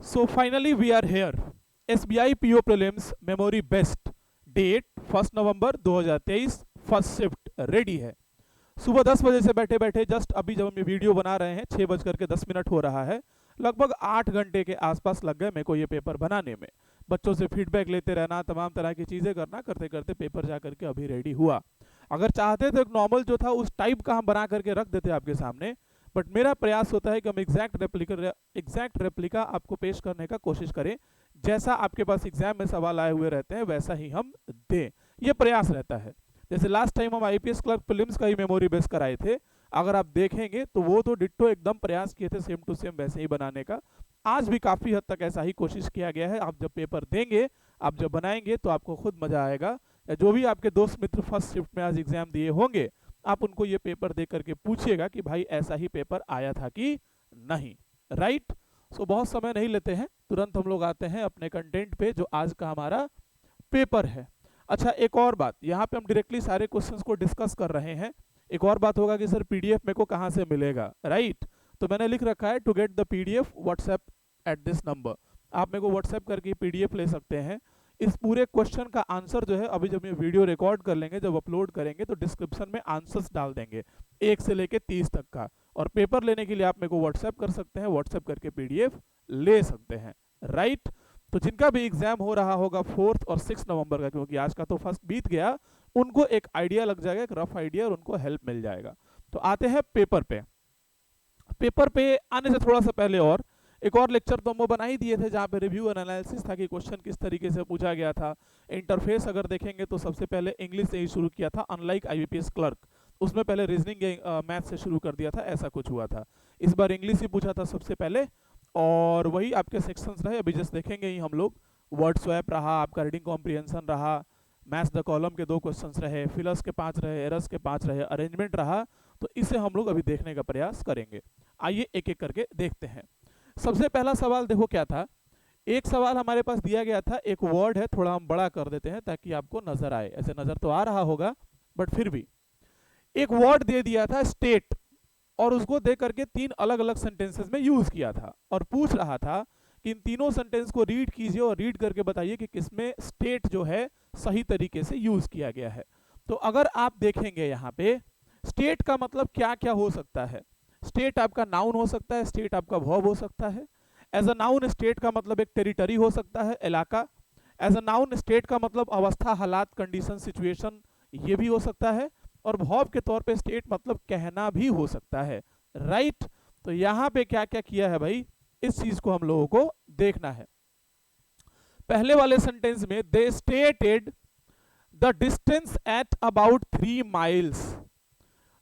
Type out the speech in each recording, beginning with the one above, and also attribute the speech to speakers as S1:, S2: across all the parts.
S1: So finally we are here. SBI PO Prelims Memory Best. Date 1 नवंबर 2023। First shift ready है। सुबह 10 बजे से बैठे बैठे जस्ट अभी जब हम ये वीडियो बना रहे हैं 6:10 हो रहा है। लगभग 8 घंटे के आसपास लग गए मेरे को ये पेपर बनाने में। बच्चों से फीडबैक लेते रहना, तमाम तरह की चीज़ें करना, करते करते पेपर जा करके अभी रेडी हुआ। अगर चाहते तो एक नॉर्मल जो था उस टाइप का हम बना करके रख देते आपके सामने, बट मेरा प्रयास होता है कि हम एग्जैक्ट रेप्लिका आपको पेश करने का कोशिश करें। जैसा आपके पास एग्जाम में सवाल आए हुए रहते हैं वैसा ही हम दें, ये प्रयास रहता है। जैसे लास्ट टाइम हम आईपीएस क्लर्क प्रीलिम्स का ही मेमोरी बेस कराए थे, अगर आप देखेंगे तो वो तो डिट्टो एकदम प्रयास किए थे सेम टू सेम वैसे ही बनाने का। आज भी काफ़ी हद तक ऐसा ही कोशिश किया गया है। आप जब पेपर देंगे, आप जब बनाएंगे तो आपको खुद मज़ा आएगा। या जो भी आपके दोस्त मित्र फर्स्ट शिफ्ट में आज एग्जाम दिए होंगे, आप उनको ये पेपर दे करके पूछिएगा कि भाई ऐसा ही पेपर आया था कि नहीं। राइट। सो बहुत समय नहीं लेते हैं, तुरंत हम लोग आते हैं अपने कंटेंट पे जो आज का हमारा पेपर है। अच्छा, एक और बात, यहाँ पे हम डायरेक्टली सारे क्वेश्चंस को डिस्कस कर रहे हैं। एक और बात होगा कि सर पीडीएफ मेरे को कहाँ से मिलेगा, राइट। तो मैंने लिख रखा है to get the PDF WhatsApp at this number. आप मेरे को व्हाट्सएप करके पीडीएफ ले सकते हैं। इस पूरे क्वेश्चन का आंसर जो है अभी जब ये वीडियो रिकॉर्ड कर लेंगे, जब अपलोड करेंगे तो डिस्क्रिप्शन में आंसर्स डाल देंगे 1 से लेके 30 तक का। और पेपर लेने के लिए आप मेरे को व्हाट्सएप कर सकते हैं, व्हाट्सएप करके पीडीएफ ले सकते हैं। राइट। तो जिनका भी एग्जाम हो रहा होगा 4 और 6 नवंबर का, क्योंकि आज का तो फर्स्ट बीत गया, उनको एक आइडिया लग जाएगा, एक रफ आइडिया, और उनको हेल्प मिल जाएगा। तो आते हैं पेपर पे। पेपर पे आने से थोड़ा सा पहले और एक और लेक्चर तो हम वो बना ही दिए थे जहाँ पे रिव्यू एनालिसिस था कि क्वेश्चन किस तरीके से पूछा गया था। इंटरफेस अगर देखेंगे तो सबसे पहले इंग्लिश से ही शुरू किया था, अनलाइक आईबीपीएस क्लर्क। उसमें पहले रीजनिंग मैथ से शुरू कर दिया था, ऐसा कुछ हुआ था। इस बार इंग्लिश ही पूछा था सबसे पहले, और वही आपके सेक्शंस रहे। अभी जस्ट देखेंगे ही हम लोग। वर्ड स्वैप रहा, आपका रीडिंग कॉम्प्रिहेंशन रहा, मैथ्स द कॉलम के 2 क्वेश्चंस रहे, फिलर्स के 5 रहे, एरर्स के 5 रहे, अरेंजमेंट रहा। तो इसे हम लोग अभी देखने का प्रयास करेंगे। आइए एक एक करके देखते हैं। सबसे पहला सवाल देखो क्या था। एक सवाल हमारे पास दिया गया था, एक वर्ड है, थोड़ा हम बड़ा कर देते हैं ताकि आपको नजर आए। ऐसे नजर तो आ रहा होगा बट फिर भी एक वर्ड दे दिया था स्टेट, और उसको दे करके 3 अलग अलग सेंटेंसेस में यूज किया था, और पूछ रहा था कि इन तीनों सेंटेंस को रीड कीजिए और रीड करके बताइए कि किसमें स्टेट जो है सही तरीके से यूज किया गया है। तो अगर आप देखेंगे यहाँ पे स्टेट का मतलब क्या क्या हो सकता है। स्टेट आपका नाउन हो सकता है, स्टेट आपका वर्ब हो सकता है। एज अ नाउन स्टेट का मतलब एक टेरिटरी हो सकता है, इलाका। एज अ नाउन स्टेट का मतलब अवस्था, हालात, कंडीशन, सिचुएशन, ये भी हो सकता है। और वर्ब के तौर पे स्टेट मतलब कहना भी हो सकता है। राइट। तो यहां पे क्या क्या किया है भाई, इस चीज को हम लोगों को देखना है। पहले वाले सेंटेंस में they stated the distance at about 3 miles.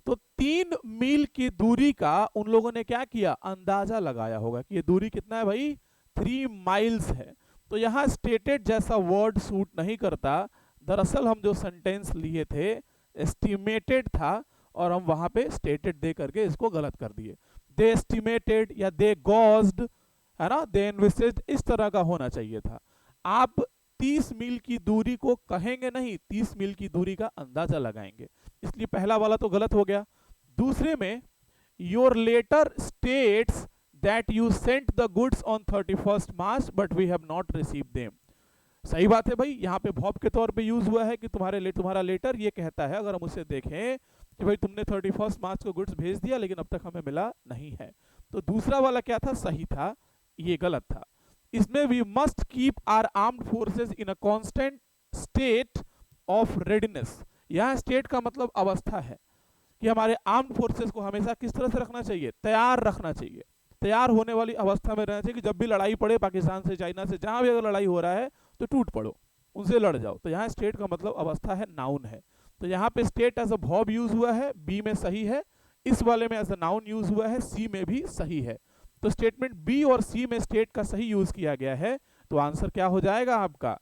S1: तो 3 मील की दूरी का उन लोगों ने क्या किया, अंदाजा लगाया होगा कि ये दूरी कितना है भाई, 3 माइल्स है। तो यहां स्टेटेड जैसा वर्ड सूट नहीं करता। दरअसल हम जो सेंटेंस लिए थे एस्टिमेटेड था, और हम वहां पे स्टेटेड दे करके इसको गलत कर दिए। दे एस्टिमेटेड या दे गॉज्ड, है ना, दे इन्वेस्टेड, इस तरह का होना चाहिए था। आप 30 मील की दूरी को कहेंगे नहीं, 30 मील की दूरी का अंदाजा लगाएंगे। इसलिए पहला वाला तो गलत हो गया। दूसरे में your letter states that you sent the goods on 31st March but we have not receive them. सही बात है भाई, यहाँ पे वर्ब के तौर पे यूज हुआ है कि तुम्हारा लेटर ये कहता है, अगर हम उसे देखें कि भाई तुमने 31 मार्च को गुड्स भेज दिया लेकिन अब तक हमें मिला नहीं है। तो दूसरा वाला क्या था, सही था, ये गलत था। इसमें we must keep our armed forces in a constant state of readiness. यहाँ स्टेट का मतलब अवस्था है कि हमारे आर्म्ड फोर्सेस को हमेशा किस तरह से रखना चाहिए, तैयार रखना चाहिए, तैयार होने वाली अवस्था में रहना चाहिए कि जब भी लड़ाई पड़े पाकिस्तान से, चाइना से, जहां भी अगर लड़ाई हो रहा है तो टूट पड़ो, उनसे लड़ जाओ। तो यहाँ स्टेट का मतलब अवस्था है, नाउन है। तो यहाँ पे state as a verb use हुआ है, बी में सही है। इस वाले में एज अ नाउन यूज हुआ है, सी में भी सही है। तो स्टेटमेंट बी और सी में स्टेट का सही यूज किया गया है। तो आंसर क्या हो जाएगा आपका,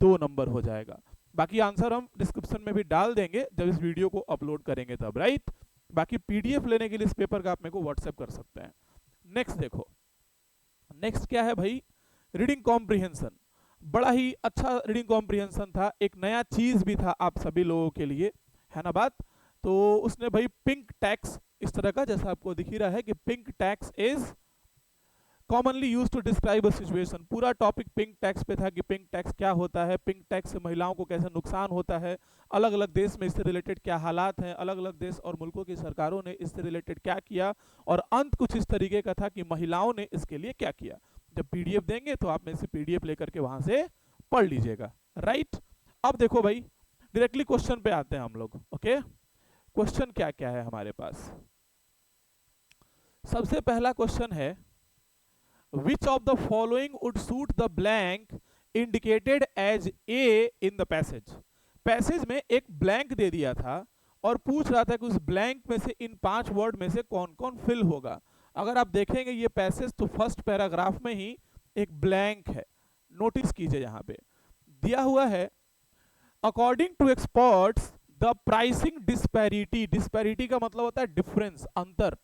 S1: 2 नंबर हो जाएगा। बाकी आंसर हम डिस्क्रिप्शन में भी डाल देंगे जब इस वीडियो को अपलोड करेंगे तब। राइट। बाकी पीडीएफ लेने के लिए इस पेपर का आप मेरे को व्हाट्सएप कर सकते हैं। नेक्स्ट देखो, नेक्स्ट क्या है भाई, रीडिंग कॉम्प्रिहेंशन। बड़ा ही अच्छा रीडिंग कॉम्प्रिहेंशन था, एक नया चीज भी था आप सभी लोगों के लिए, है ना बात। तो उसने भाई पिंक टैक्स, इस तरह का जैसा आपको दिख ही रहा है कि pink tax is commonly use to describe a situation. पूरा टॉपिक पिंक टैक्स पे था कि पिंक टैक्स क्या होता है, पिंक टैक्स से महिलाओं को कैसे नुकसान होता है, अलग अलग देश में इससे रिलेटेड क्या हालात हैं, अलग अलग देश और मुल्कों की सरकारों ने इससे रिलेटेड क्या किया, और अंत कुछ इस तरीके का था कि महिलाओं ने इसके लिए क्या किया। जब पीडीएफ देंगे तो आप में से पीडीएफ लेकर के वहां से पढ़ लीजिएगा, राइट। अब देखो भाई, डायरेक्टली क्वेश्चन पे आते हैं हम लोग। ओके, क्वेश्चन क्या क्या है हमारे पास। सबसे पहला क्वेश्चन है, which of the following would suit the blank indicated as A in the passage। Passage में एक ब्लैंक दे दिया था और पूछ रहा था कि उस ब्लैंक में से इन 5 वर्ड में से कौन कौन फिल होगा। अगर आप देखेंगे ये पैसेज तो फर्स्ट पैराग्राफ में ही एक ब्लैंक है, नोटिस कीजिए यहां पे दिया हुआ है, according to experts the pricing disparity. Disparity का मतलब होता है डिफरेंस, अंतर,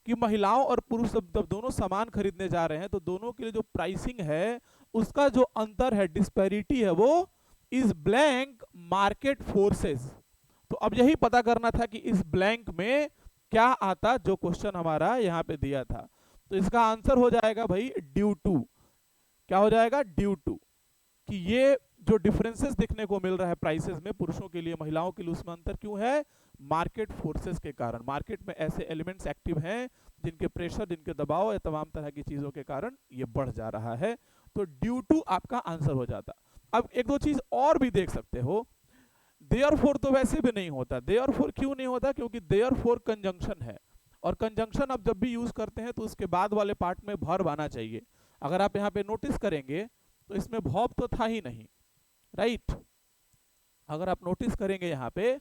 S1: कि महिलाओं और पुरुष जब दोनों सामान खरीदने जा रहे हैं तो दोनों के लिए जो प्राइसिंग है उसका जो अंतर है, डिस्पैरिटी है, वो इस ब्लैंक मार्केट फोर्सेस। तो अब यही पता करना था कि इस ब्लैंक में क्या आता, जो क्वेश्चन हमारा यहाँ पे दिया था। तो इसका आंसर हो जाएगा भाई ड्यू टू। क्या हो जाएगा? ड्यू टू, कि ये जो डिफरेंसेस देखने को मिल रहा है प्राइसेस में पुरुषों के लिए महिलाओं के लिए, उसमें अंतर क्यों है? मार्केट फोर्सेस के कारण। मार्केट में ऐसे एलिमेंट्स एक्टिव हैं जिनके प्रेशर, जिनके दबाव या तमाम तरह की चीजों के कारण ये बढ़ जा रहा है। तो ड्यू टू आपका आंसर हो जाता। अब एक दो चीज और भी देख सकते हो, देयरफॉर तो वैसे भी नहीं होता। देयरफॉर क्यों नहीं होता? क्योंकि देयरफॉर कंजंक्शन है, और कंजंक्शन आप जब भी यूज करते हैं तो उसके बाद वाले पार्ट में वर्ब आना चाहिए। अगर आप यहाँ पे नोटिस करेंगे तो इसमें वर्ब तो था ही नहीं, राइट। अगर आप नोटिस करेंगे यहाँ पे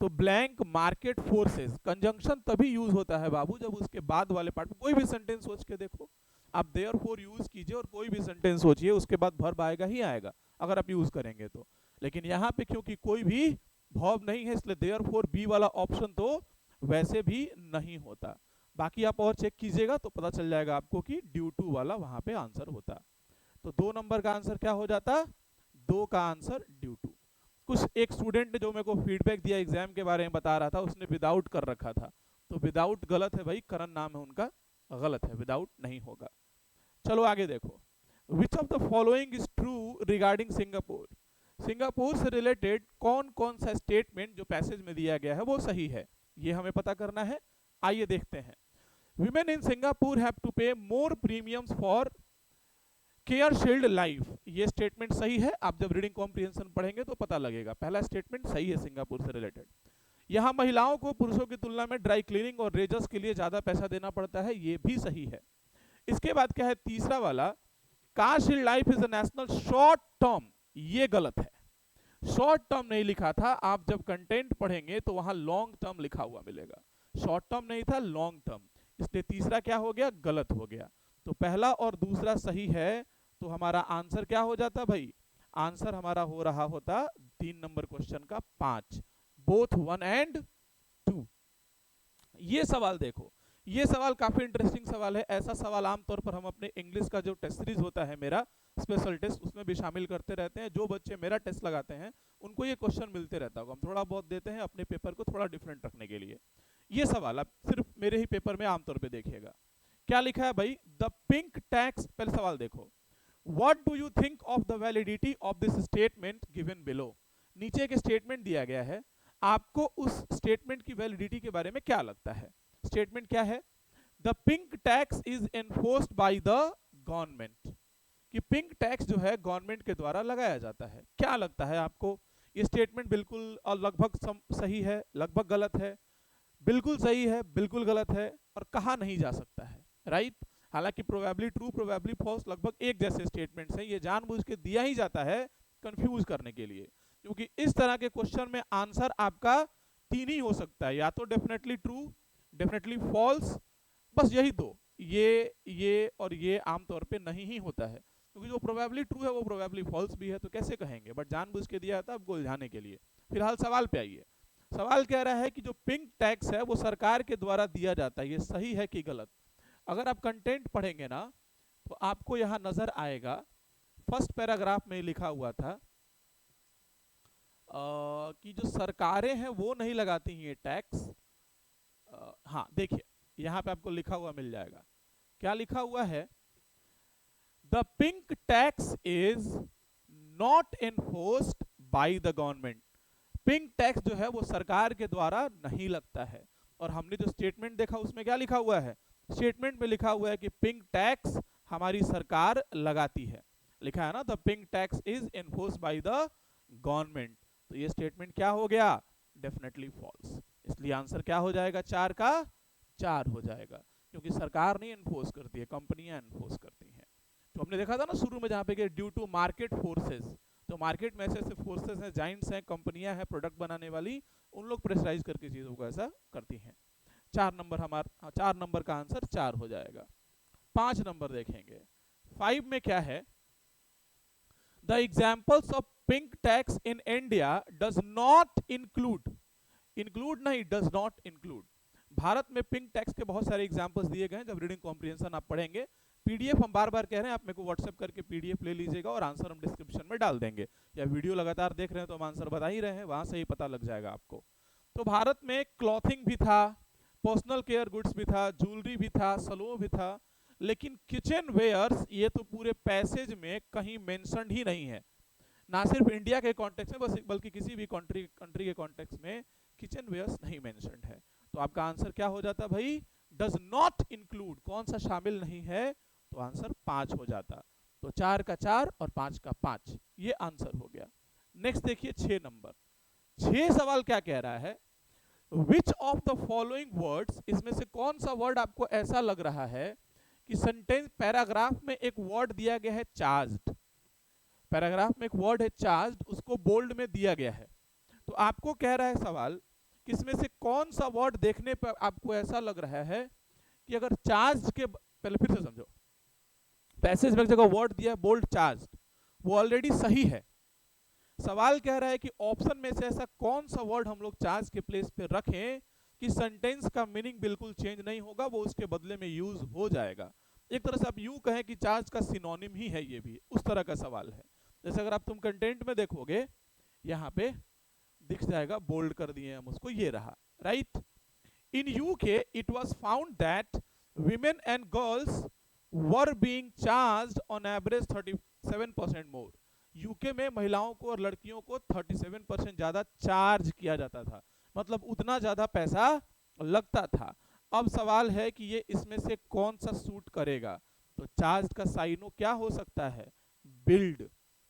S1: तो ब्लैंक मार्केट फोर्सेस, कंजंक्शन तभी यूज होता है बाबू जब उसके बाद वाले पार्ट में कोई भी सेंटेंस सोच के देखो, आप देयरफॉर यूज कीजिए और कोई भी सेंटेंस सोचिए उसके बाद वर्ब आएगा ही आएगा अगर आप यूज करेंगे तो। लेकिन यहाँ पे क्योंकि कोई भी वर्ब नहीं है इसलिए देयरफॉर बी वाला ऑप्शन तो वैसे भी नहीं होता। बाकी आप और चेक कीजिएगा तो पता चल जाएगा आपको कि ड्यू टू वाला वहां पे आंसर होता। तो 2 नंबर का आंसर क्या हो जाता? 2 का आंसर ड्यू टू। कुछ एक स्टूडेंट ने जो मेरे को फीडबैक दिया एग्जाम के बारे में बता रहा था, उसने विदाउट कर रखा था, तो विदाउट गलत है भाई, करण नाम है उनका, गलत है, विदाउट नहीं होगा। चलो आगे देखो, which of the following is true regarding Singapore. Singapore से रिलेटेड कौन कौन सा स्टेटमेंट जो पैसेज में दिया गया है वो सही है, ये हमें पता करना है। आइए देखते हैं। Women in Singapore have to pay more premiums for care shield life, ये स्टेटमेंट सही है। आप जब रीडिंग कॉम्प्रिहेंशन पढ़ेंगे तो पता लगेगा, पहला स्टेटमेंट सही है सिंगापुर से रिलेटेड। यहां महिलाओं को पुरुषों की तुलना में ड्राई क्लीनिंग और रेजर्स के लिए ज्यादा पैसा देना पड़ता है, ये भी सही है। इसके बाद क्या है तीसरा वाला, car shield life is a national short term, ये गलत है। शॉर्ट टर्म नहीं लिखा था, आप जब कंटेंट पढ़ेंगे तो वहां लॉन्ग टर्म लिखा हुआ मिलेगा, शॉर्ट टर्म नहीं था, लॉन्ग टर्म, इसलिए तीसरा क्या हो गया? गलत हो गया। तो पहला और दूसरा सही है, तो हमारा आंसर क्या हो जाता भाई? आंसर हमारा हो रहा होता 3 नंबर क्वेश्चन का 5, बोथ 1 एंड 2। ये सवाल देखो, ये सवाल काफी इंटरेस्टिंग सवाल है। ऐसा सवाल आमतौर पर हम अपने इंग्लिश का जो टेस्ट सीरीज होता है मेरा स्पेशल टेस्ट, उसमें भी शामिल करते रहते हैं। जो बच्चे मेरा टेस्ट लगाते हैं उनको ये क्वेश्चन मिलते रहता होगा, हम थोड़ा बहुत देते हैं अपने पेपर को थोड़ा डिफरेंट रखने के लिए। ये सवाल आप सिर्फ मेरे ही पेपर में आमतौर पर देखिएगा। क्या लिखा है भाई? द पिंक टैक्स, पहले सवाल देखो, What do you think of the validity of this statement given below? नीचे एक स्टेटमेंट दिया गया है, आपको उस स्टेटमेंट की वैलिडिटी के बारे में क्या लगता है? स्टेटमेंट क्या है? The pink tax is enforced by the government, कि पिंक टैक्स जो है गवर्नमेंट के द्वारा लगाया जाता है। क्या लगता है आपको? ये स्टेटमेंट बिल्कुल और लगभग सही है, लगभग गलत है, बिल्कुल सही है, बिल्कुल गलत है, और कहा नहीं जा सकता है, राइट। हालांकि प्रोबेबली ट्रू, प्रोबेबली फॉल्स लगभग एक जैसे स्टेटमेंट्स हैं, ये जानबूझ के दिया ही जाता है कंफ्यूज करने के लिए, क्योंकि इस तरह के क्वेश्चन में आंसर आपका 3 ही हो सकता है, या तो डेफिनेटली ट्रू, डेफिनेटली फॉल्स, बस यही दो, ये और ये आमतौर पे नहीं ही होता है, क्योंकि जो प्रोबेबली ट्रू है वो प्रोबेबली फॉल्स भी है, तो कैसे कहेंगे, बट जानबूझ के दिया था आपको उलझाने के लिए। फिलहाल सवाल पे आइए। सवाल कह रहा है कि जो पिंक टैक्स है वो सरकार के द्वारा दिया जाता है, ये सही है कि गलत? अगर आप कंटेंट पढ़ेंगे ना तो आपको यहां नजर आएगा, फर्स्ट पैराग्राफ में लिखा हुआ था कि जो सरकारें हैं वो नहीं लगाती हैं ये टैक्स। हाँ देखिए, यहां पे आपको लिखा हुआ मिल जाएगा, क्या लिखा हुआ है the pink tax is not enforced by the government. Pink tax जो है वो सरकार के द्वारा नहीं लगता है। और हमने जो स्टेटमेंट देखा उसमें क्या लिखा हुआ है? स्टेटमेंट में लिखा हुआ है कि पिंक टैक्स हमारी सरकार लगाती है। लिखा है ना, the pink tax is enforced by the government. तो ये स्टेटमेंट क्या हो गया? Definitely false. इसलिए आंसर क्या हो जाएगा? 4 का 4 हो जाएगा, क्योंकि सरकार नहीं एनफोर्स करती है, कंपनियां एनफोर्स करती हैं। तो हमने देखा था ना शुरू में, जहां पे कि ड्यू टू मार्केट फोर्सेस, तो मार्केट में ऐसे ऐसे फोर्सेस हैं, जाइंट्स हैं, कंपनियां हैं प्रोडक्ट बनाने वाली, उन लोग प्रेशराइज करके चीजों को ऐसा करती हैं। 4 नंबर हमारा, 4 नंबर का आंसर 4 हो जाएगा। 5 नंबर देखेंगे। 5 में क्या है? The examples of pink tax in India does not include, include नहीं, डज नॉट इंक्लूड। भारत में पिंक टैक्स के बहुत सारे एग्जाम्पल्स दिए गए हैं। जब रीडिंग कॉम्प्रिहेंशन आप पढ़ेंगे, पीडीएफ हम बार बार कह रहे हैं, आप मेरे को व्हाट्सएप करके पीडीएफ ले लीजिएगा और आंसर हम डिस्क्रिप्शन में डाल देंगे, या वीडियो लगातार देख रहे हैं तो हम आंसर बता ही रहे हैं, वहां से ही पता लग जाएगा आपको। तो भारत में क्लॉथिंग भी था, पर्सनल केयर गुड्स भी था, ज्वेलरी भी था, सलों भी था, लेकिन किचन वेयर्स ये तो पूरे पैसेज में कहीं मेंशन ही नहीं है। ना सिर्फ इंडिया के कॉन्टेक्स्ट में, बल्कि किसी भी कंट्री के कॉन्टेक्स्ट में किचन वेयर्स नहीं मेंशन्ड है। तो आपका आंसर क्या हो जाता भाई? डज नॉट इंक्लूड, कौन सा शामिल नहीं है? तो आंसर 5 हो जाता। तो 4 का 4 और 5 का 5, ये आंसर हो गया। नेक्स्ट देखिए 6 नंबर। 6 सवाल क्या कह रहा है? Which of the following words, इसमें से कौन सा वर्ड आपको ऐसा लग रहा है कि सेंटेंस, पैराग्राफ में एक वर्ड दिया गया है चार्ज्ड, पैराग्राफ में एक वर्ड है चार्ज्ड, उसको बोल्ड में दिया गया है। तो आपको कह रहा है सवाल कि इसमें से कौन सा वर्ड देखने पर आपको ऐसा लग रहा है कि अगर चार्ज के, पहले फिर से समझो, पैसेज में एक जगह वर्ड दिया है बोल्ड चार्ज्ड, वो ऑलरेडी सही है। सवाल कह रहा है कि ऑप्शन में से ऐसा कौन सा वर्ड हम लोग चार्ज के प्लेस पे रखें कि सेंटेंस का मीनिंग बिल्कुल चेंज नहीं होगा, वो उसके बदले में यूज हो जाएगा। एक तरह से आप यूं कहें कि चार्ज का सिनोनिम ही है, ये भी उस तरह का सवाल है। जैसे अगर आप तुम कंटेंट में देखोगे, यहाँ पे दिख जाएगा, बोल्ड कर दिए हम उसको, ये रहा, right. In UK it was found that women and girls were being charged on average 37% more। UK में महिलाओं को और लड़कियों को 37% ज्यादा चार्ज किया जाता था, मतलब उतना ज्यादा पैसा लगता था। अब सवाल है कि ये इसमें से कौन सा सूट करेगा? तो चार्ज का साइनो क्या हो सकता है? बिल्ड,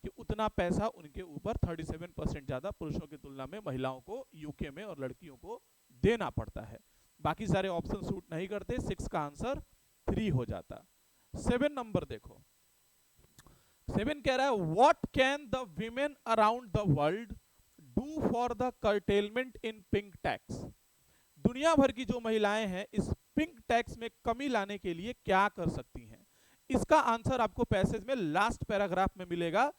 S1: कि उतना पैसा उनके ऊपर 37% ज्यादा पुरुषों की तुलना में महिलाओं को यूके में और लड़कियों को देना पड़ता है। बाकी सारे ऑप्शन सूट नहीं करते। 6 का आंसर 3 हो जाता। 7 नंबर देखो। 7 कह रहा है what can the women around the world do for the curtailment in pink tax. दुनिया भर की जो महिलाएं हैं इस पिंक टैक्स में कमी लाने के लिए क्या कर सकती हैं? इसका आंसर आपको पैसेज में लास्ट पैराग्राफ में मिलेगा।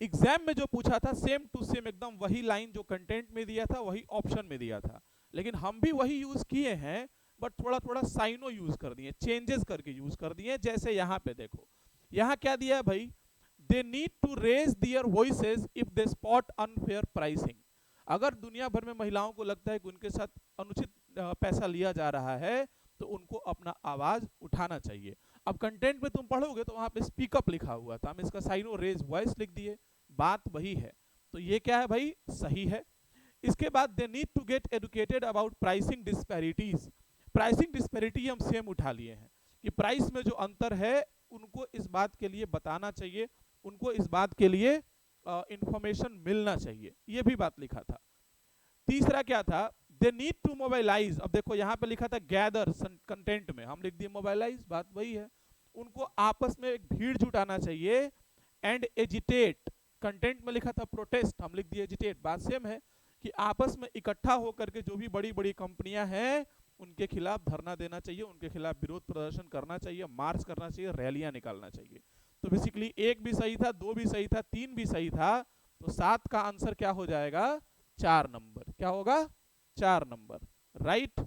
S1: एग्जाम में जो पूछा था सेम टू सेम एकदम वही लाइन जो कंटेंट में दिया था वही ऑप्शन में दिया था, लेकिन हम भी वही यूज किए हैं, बट थोड़ा थोड़ा साइनो यूज कर दिए, चेंजेस करके यूज कर दिए। जैसे यहाँ पे देखो, यहाँ क्या दिया है भाई? They need to raise their voices if they spot unfair pricing. अगर दुनिया भर में महिलाओं को लगता है कि उनके साथ अनुचित पैसा लिया जा रहा है, तो उनको अपना आवाज उठाना चाहिए। अब कंटेंट में तुम पढ़ोगे तो वहां पे स्पीकअप लिखा हुआ था, हम इसका साइनो रेज वॉइस लिख दिए, बात वही है। तो ये क्या है भाई? सही है। इसके बाद they need to get educated about pricing disparities. Pricing disparity हम सेम उठा लिए हैं कि प्राइस में जो अंतर है उनको इस बात के लिए बताना चाहिए, उनको इस बात के लिए इंफॉर्मेशन मिलना चाहिए, ये भी बात लिखा था। तीसरा क्या था? They need to mobilise. अब देखो यहाँ पे लिखा था गैदर, कंटेंट में हम लिख दिए मोबाइलाइज, बात वही है। उनको आपस में एक भीड़ जुटाना चाहिए। एंड एजिटेट, कंटेंट में लिखा था प्रोटेस्ट, हम लिख दिए एजिटेट, बात सेम है कि आपस में इकट्ठा होकर के जो भी बड़ी बड़ी कंपनियां हैं उनके खिलाफ धरना देना चाहिए, उनके खिलाफ विरोध प्रदर्शन करना चाहिए, मार्च करना चाहिए, रैलियां निकालना चाहिए। तो बेसिकली 1 भी सही था, 2 भी सही था, 3 भी सही था। तो 7 का आंसर क्या हो जाएगा? 4 नंबर। क्या होगा? 4 नंबर, राइट।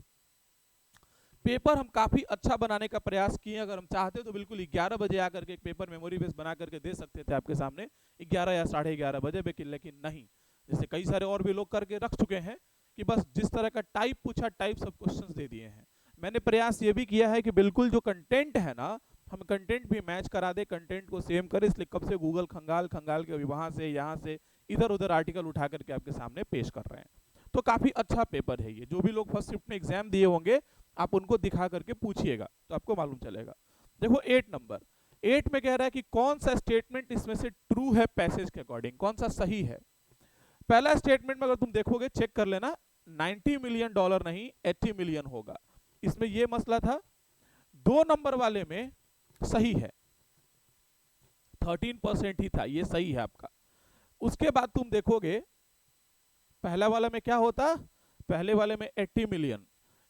S1: पेपर हम काफी अच्छा बनाने का प्रयास किए, अगर हम चाहते तो बिल्कुल 11 बजे आकर के एक पेपर मेमोरी बेस बना करके दे सकते थे आपके सामने 11 या 11:30 बजे, लेकिन नहीं, जैसे कई सारे और भी लोग करके रख चुके हैं कि बस जिस तरह का टाइप पूछा टाइप सब क्वेश्चंस दे दिए हैं। मैंने प्रयास ये भी किया है कि बिल्कुल जो कंटेंट है ना हम कंटेंट भी मैच करा दे, कंटेंट को सेम करें, इसलिए कब से गूगल खंगाल खंगाल के अभी वहाँ से यहाँ से इधर उधर आर्टिकल उठा करके आपके सामने पेश कर रहे हैं। तो काफ़ी अच्छा पेपर है ये, जो भी लोग फर्स्ट शिफ्ट में एग्जाम दिए होंगे आप उनको दिखा करके पूछिएगा तो आपको मालूम चलेगा। देखो 8 नंबर, 8 में कह रहा है कि कौन सा स्टेटमेंट इसमें से ट्रू है पैसेज के अकॉर्डिंग, कौन सा सही है। पहला स्टेटमेंट में अगर तुम देखोगे, चेक कर लेना, $90 मिलियन नहीं 80 मिलियन होगा, इसमें यह मसला था। 2 नंबर वाले में सही है, 13% ही था, ये सही है आपका। उसके बाद तुम देखोगे पहला वाला में क्या होता, पहले वाले में 80 मिलियन,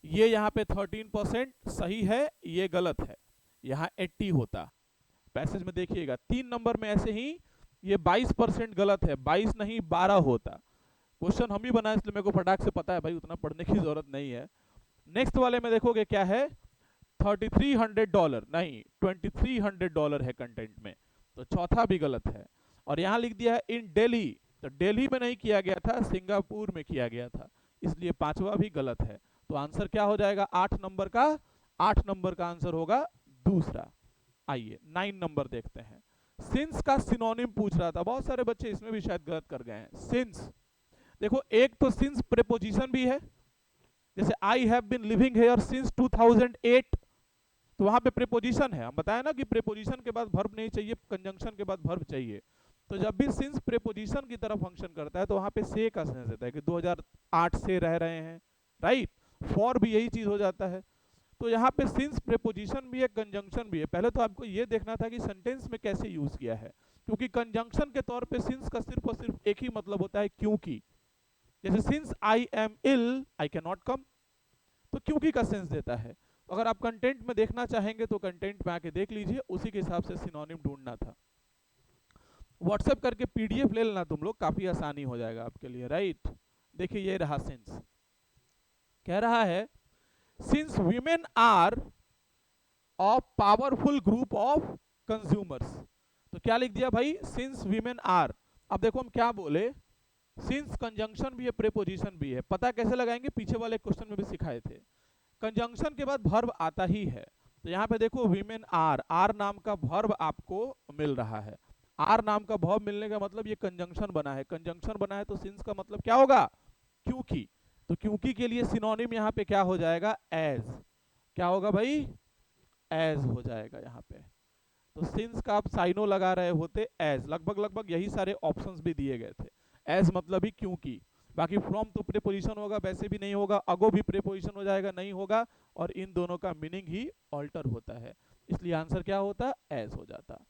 S1: ये यहाँ पे 13% सही है, ये गलत है, यहाँ 80 होता। पैसेज में देखिएगा 3 नंबर में ऐसे ही ये 22% गलत है, 22 नहीं 12 होता। क्वेश्चन हम ही बनाए इसलिए मेरे को फटाक से पता है भाई, उतना पढ़ने की जरूरत नहीं है। नेक्स्ट वाले में देखोगे क्या है, $3300 नहीं $2300 है कंटेंट में, तो चौथा भी गलत है। और यहाँ लिख दिया है इन दिल्ली, तो दिल्ली में नहीं किया गया था, सिंगापुर में किया गया था, इसलिए पांचवा भी गलत है। तो आंसर क्या हो जाएगा 8 नंबर का, 8 नंबर का आंसर होगा दूसरा। आइए 9 नंबर देखते हैं। सिंस का सिनोनिम पूछ रहा था, बहुत सारे बच्चे इसमें भी शायद गलत कर गए हैं। सिंस, देखो एक तो सिंस प्रीपोजिशन भी है, जैसे I have been living here since 2008, तो वहां पे प्रीपोजिशन है। हम बताया ना कि प्रीपोजिशन के बाद वर्ब नहीं चाहिए, कंजंक्शन के बाद वर्ब चाहिए। तो जब भी सिंस प्रीपोजिशन की तरफ फंक्शन करता है तो वहां पे से का सेंस देता है कि 2008 से रह रहे हैं, राइट। फॉर भी यही चीज हो जाता है। तो यहाँ पे सिंस प्रीपोजिशन भी है, कंजंक्शन भी है। पहले तो आपको ये देखना था कि सेंटेंस में कैसे यूज किया है, क्योंकि कंजंक्शन के तौर पे सिंस का सिर्फ और सिर्फ एक ही मतलब होता है, क्योंकि। जैसे since I am ill I can not come, तो क्योंकि का सेंस देता है। अगर आप कंटेंट में देखना चाहेंगे तो कंटेंट में आके देख लीजिए, उसी के हिसाब से सिनोनिम ढूंढना था। व्हाट्सएप करके पीडीएफ ले लेना तुम लोग, काफी आसानी हो जाएगा आपके लिए, राइट। देखिए ये रहा सिंस, कह रहा है since women are of powerful group of consumers, तो क्या लिख दिया भाई, सिंस वीमेन आर। अब देखो हम क्या बोले, सिंस कंजंक्शन भी है, प्रीपोजिशन भी है। पता कैसे लगाएंगे, पीछे वाले क्वेश्चन में भी सिखाए थे। कंजंक्शन के बाद वर्ब आता ही है, तो यहाँ पे देखो वीमेन आर, आर नाम का वर्ब आपको मिल रहा है। आर नाम का वर्ब मिलने का मतलब ये कंजंक्शन बना है, कंजंक्शन बना है तो सिंस का मतलब क्या होगा, क्योंकि। तो क्योंकि के लिए सिनोनिम यहाँ पे क्या हो जाएगा, एज। क्या होगा भाई, एज हो जाएगा यहाँ पे। तो सिंस का आप साइनो लगा रहे होते, एज। लगभग लगभग यही सारे ऑप्शंस भी दिए गए थे। एज मतलब ही क्योंकि, बाकी फ्रॉम तो प्रीपोजिशन होगा, वैसे भी नहीं होगा, अगो भी प्रीपोजिशन हो जाएगा, नहीं होगा, और इन दोनों का मीनिंग ही ऑल्टर होता है, इसलिए आंसर क्या होता, एज हो जाता।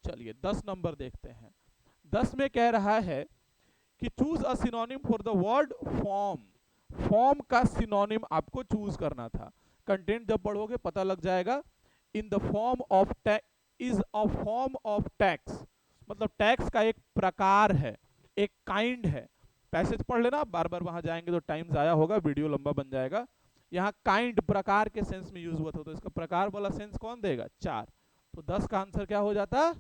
S1: चलिए 10 नंबर देखते हैं। 10 में कह रहा है कि choose a synonym for the word form. Form का सिनोनिम आपको चूज करना था। कंटेंट जब पढ़ोगे पता लग जाएगा। In the form of is a form of tax, मतलब टैक्स का एक प्रकार है, एक काइंड है। पैसेज पढ़ लेना, बार बार वहां जाएंगे तो टाइम जाया होगा, वीडियो लंबा बन जाएगा। यहाँ काइंड प्रकार के सेंस में यूज हुआ था, तो इसका प्रकार वाला सेंस कौन देगा, 4। तो 10 का आंसर क्या हो जाता,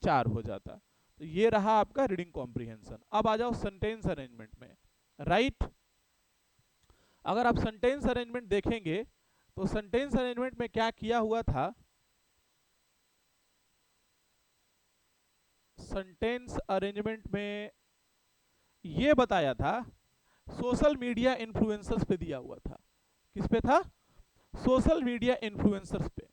S1: 4 हो जाता। तो ये रहा आपका रीडिंग कॉम्प्रिहेंशन। अब आ जाओ सेंटेंस अरेंजमेंट में, राइट। अगर आप सेंटेंस अरेंजमेंट देखेंगे तो सेंटेंस अरेंजमेंट में क्या किया हुआ था, सेंटेंस अरेंजमेंट में ये बताया था, सोशल मीडिया इन्फ्लुएंसर्स पे दिया हुआ था। किस पे था, सोशल मीडिया इन्फ्लुएंसर्स पे।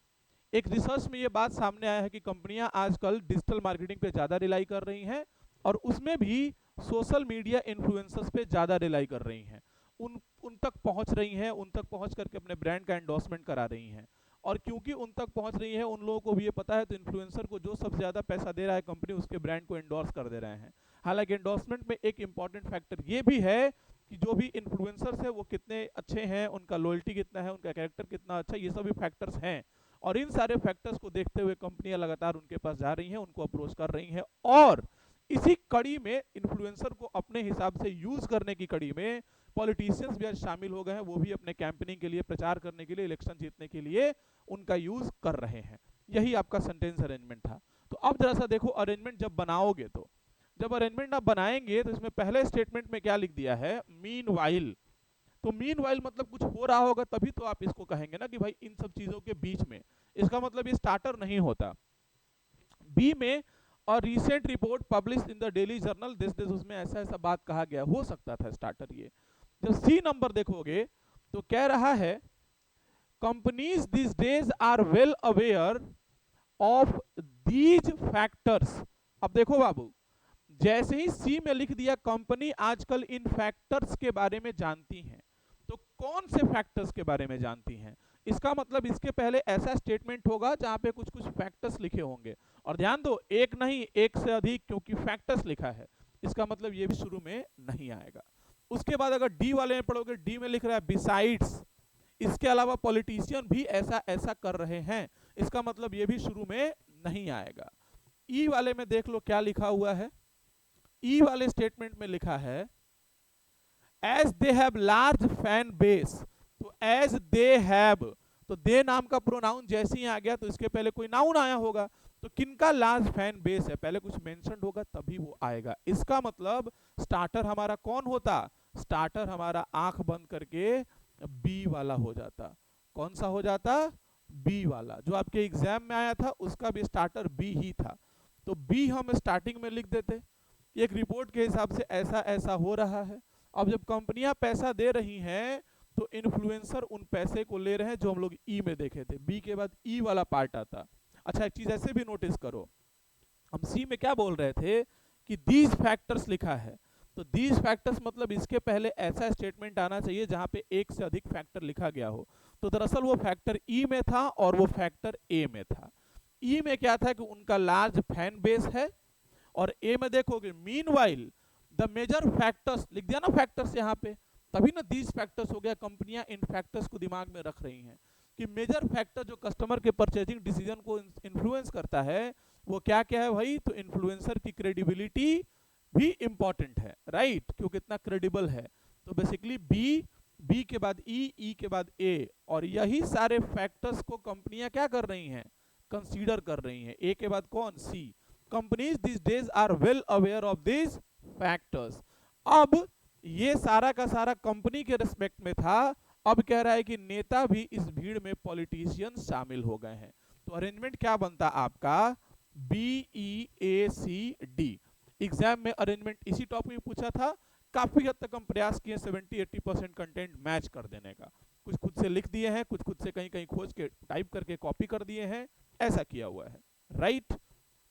S1: एक रिसर्च में ये बात सामने आया है कि कंपनियां आजकल डिजिटल मार्केटिंग पे ज्यादा रिलाई कर रही हैं, और उसमें भी सोशल मीडिया इन्फ्लुएंसर्स पे ज्यादा रिलाई कर रही हैं। उन तक पहुंच रही हैं, उन तक पहुंच करके अपने ब्रांड का एंडोर्समेंट करा रही हैं। और क्योंकि उन तक पहुंच रही है, उन लोगों को भी ये पता है, तो इन्फ्लुएंसर को जो सबसे ज्यादा पैसा दे रहा है कंपनी, उसके ब्रांड को एंडोर्स कर दे रहे हैं। हालांकि एंडोर्समेंट में एक इंपॉर्टेंट फैक्टर ये भी है कि जो भी इन्फ्लुएंसर्स है वो कितने अच्छे हैं, उनका लॉयल्टी कितना है, उनका कैरेक्टर कितना अच्छा है, ये सभी फैक्टर्स हैं। और इन सारे फैक्टर्स को देखते हुए कंपनियां लगातार उनके पास जा रही हैं, उनको अप्रोच कर रही हैं। और इसी कड़ी में इन्फ्लुएंसर को अपने हिसाब से यूज करने की कड़ी में पॉलिटिशियंस भी आज शामिल हो गए हैं। वो भी अपने कैंपेनिंग के लिए, प्रचार करने के लिए, इलेक्शन जीतने के लिए उनका यूज कर रहे हैं। यही आपका सेंटेंस अरेंजमेंट था। तो अब जरा सा देखो अरेंजमेंट जब बनाओगे, तो जब अरेंजमेंट आप बनाएंगे तो इसमें पहले स्टेटमेंट में क्या लिख दिया है, मीनवाइल। तो मीनवाइल मतलब कुछ हो रहा होगा तभी तो आप इसको कहेंगे ना कि भाई इन सब चीजों के बीच में, इसका मतलब ये स्टार्टर नहीं होता। बी में और recent report publish in the daily journal this this, उसमें ऐसा ऐसा बात कहा गया, हो सकता था स्टार्टर ये। जब सी नंबर देखोगे तो कह रहा है companies this days are well aware of these factors. अब देखो बाबू, जैसे ही सी में लिख दिया कंपनी आजकल इन फैक्टर्स के बारे में जानती हैं, तो कौन से फैक्टर्स के बारे में जानती हैं, इसका मतलब इसके पहले ऐसा स्टेटमेंट होगा जहां पे कुछ कुछ फैक्टर्स लिखे होंगे। और ध्यान दो, एक नहीं एक से अधिक, क्योंकि फैक्टर्स लिखा है, इसका मतलब ये भी शुरू में नहीं आएगा। उसके बाद अगर डी वाले में पढ़ोगे, डी में लिख रहा है बिसाइड्स, इसके अलावा पॉलिटिशियन भी ऐसा ऐसा कर रहे हैं, इसका मतलब ये भी शुरू में नहीं आएगा। ई वाले में देख लो क्या लिखा हुआ है, ई वाले स्टेटमेंट में लिखा है as they have large fan base, तो एज दे हैव, तो दे नाम का प्रोनाउन जैसे ही आ गया तो इसके पहले कोई नाउन आया होगा, तो किनका लार्ज फैन बेस है, पहले कुछ मेंशन होगा तभी वो आएगा। इसका मतलब स्टार्टर हमारा कौन होता, स्टार्टर हमारा आंख बंद करके बी वाला हो जाता। कौन सा हो जाता, बी वाला, जो आपके एग्जाम में आया था उसका भी स्टार्टर बी ही था, तो बी हम स्टार्टिंग में लिख देते, एक रिपोर्ट के हिसाब से ऐसा ऐसा हो रहा है। अब जब कंपनियां पैसा दे रही हैं तो इन्फ्लुएंसर उन पैसे को ले रहे हैं, जो हम लोग ई में देखे थे, बी के बाद ई वाला पार्ट आता। अच्छा एक चीज ऐसे भी नोटिस करो, हम सी में क्या बोल रहे थे कि दीज फैक्टर्स लिखा है, तो दीज फैक्टर्स मतलब इसके पहले ऐसा स्टेटमेंट आना चाहिए जहां पे एक से अधिक फैक्टर लिखा गया हो, तो दरअसल वो फैक्टर ई में था और वो फैक्टर ए में था। ई में क्या था कि उनका लार्ज फैन बेस है, और ए में देखोगे मीनवाइल द मेजर फैक्टर्स, लिख दिया ना फैक्टर्स यहाँ पे, तभी ना दीज फैक्टर्स हो गया, कंपनियां इन फैक्टर्स को दिमाग में रख रही हैं कि मेजर फैक्टर जो कस्टमर के परचेजिंग डिसीजन को इन्फ्लुएंस करता है वो क्या क्या है भाई, तो इन्फ्लुएंसर की क्रेडिबिलिटी भी इंपॉर्टेंट है, राइट, क्यों कितना क्रेडिबल है। तो बेसिकली बी, बी के बाद ई, ई के बाद ए, और यही सारे फैक्टर्स को कंपनियां क्या कर रही हैं, कंसीडर कर रही हैं। ए के बाद कौन, C, companies this days are well aware of this factors. अब ये सारा का सारा कंपनी के रिस्पेक्ट में था, अब कह रहा है कि नेता भी इस भीड़ में पॉलिटिशियन शामिल हो गए हैं, तो अरेंजमेंट क्या बनता आपका, बी ई ए सी डी। एग्जाम में अरेंजमेंट इसी टॉपिक में पूछा था, काफी हद तक हम प्रयास किए 70-80% कंटेंट मैच कर देने का, कुछ खुद से लिख दिए हैं, कुछ खुद से कहीं कहीं खोज के टाइप करके कॉपी कर दिए हैं, ऐसा किया हुआ है, राइट।